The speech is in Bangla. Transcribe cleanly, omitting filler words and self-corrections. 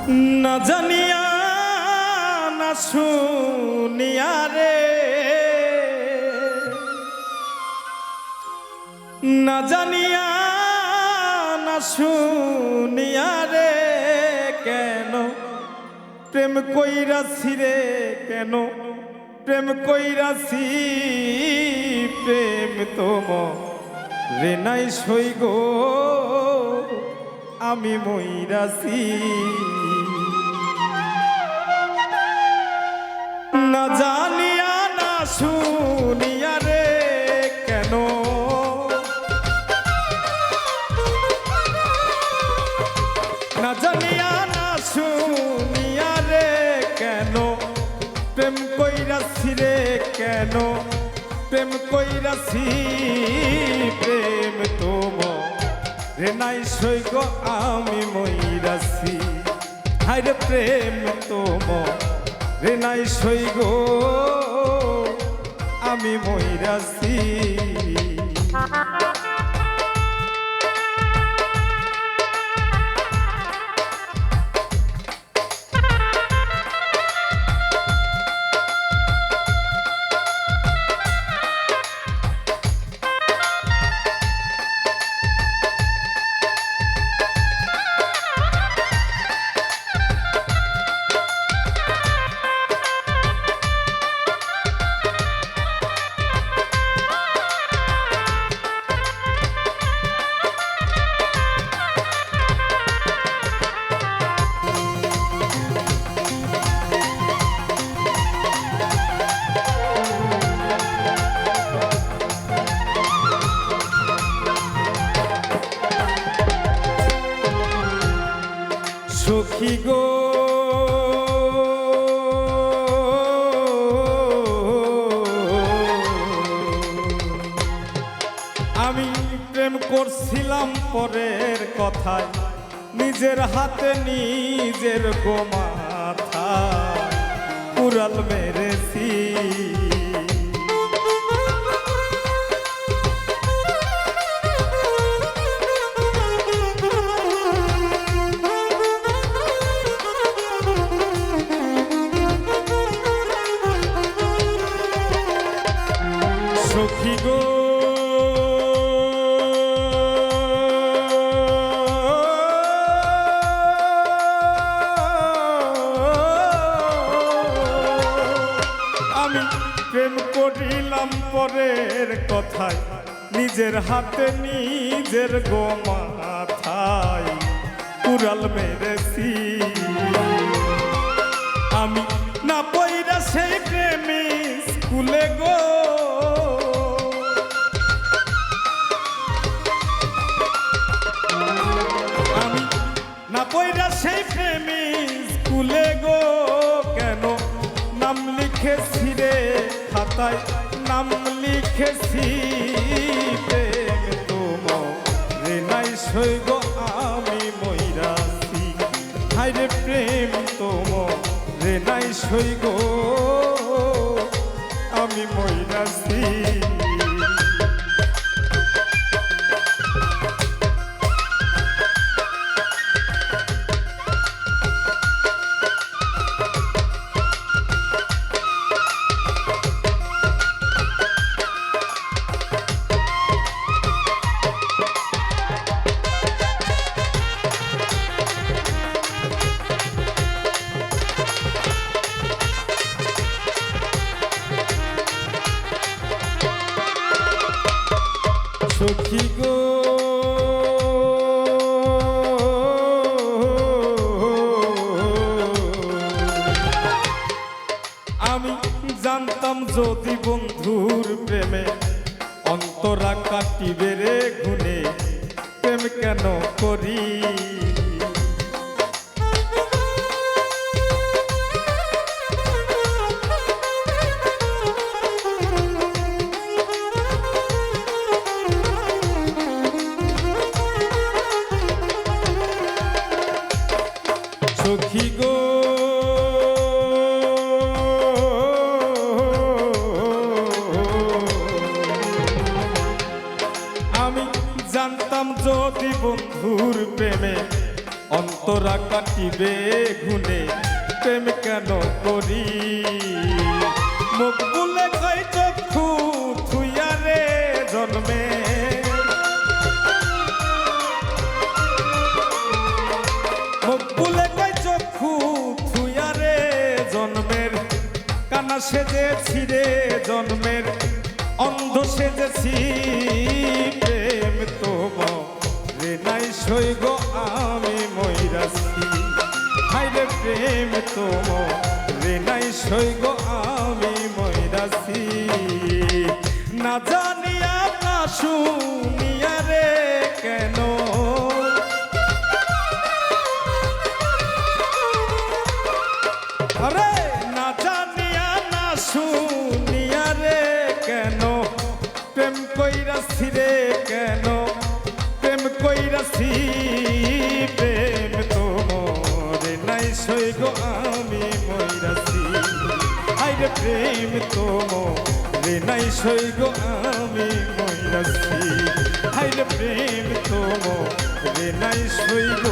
না জানিয়া না শুনিয়া রে, না জানিয়া না শুনিয়া রে, কেন প্রেম কইরাছি রে, কেন প্রেম কইরাছি, প্রেম তোম রে নাই সই গো, আমি মইরাছি। না জানিয়া না শুনিয়া রে, কেন না জানিয়া না শুনিয়া রে, কেন প্রেম কইরাছি রে, কেন প্রেম কইরাছি, প্রেম তোম রে নাই সই গো, আমি মইরাছি। হায়রে প্রেম তোম রে নাই সই গো, আমি মইরাছি। সখী গো আমি প্রেম করছিলাম পরের কথায়, নিজের হাতে নিজের গো মাথা কুড়াল মেরেছি। সখী গো আমি প্রেম করিলাম পরের কথায়, নিজের হাতে নিজের গো মাথায় কুড়াল মেরেছি। আমি না পইরা সেই প্রেমী স্কুলে গো, আমি না পইরা সেই প্রেমী স্কুলে গো, কেন নাম লিখেছি রে খাতায়, নাম লিখেছি, প্রেম তোম রে নাই সই গো, আমি মইরাছি। হায়রে প্রেম তোম রে নাই সই গো, আমি মইরাছি। সখী গো আমি জানতাম যদি বন্ধুর প্রেমে অন্তরা কাটিবে রে গুনে, প্রেম কেন করি। সখী গো আমি জানতাম যদি বন্ধুর প্রেমে অন্তরা কাটিবে গুনে প্রেম কেন করি মুখ বুলে কই চক্ষু থুইয়ারে জন্মে মুখ বুলে কই চক্ষু থুইয়ারে জন্মের কানা সেজেছি রে জন্মের অন্ধ সেজেছি প্রেম তোমারে নাই সইগ আমি মইরাছি হাইরে প্রেম তোমারে নাই সইগ আমি মইরাছি না জানিয়া না শুনিয়া রে কেন আরে না জানিয়া না শুনিয়া রে কেন প্রেম কইরাছি রে কেন প্রেম কইরাছি প্রেম তোমারে নাই সইগ আমি মইরাছি হাইরে প্রেম তোমারে নাই সইগ আমি মইরাছি হাইরে প্রেম তোমারে নাই সইগ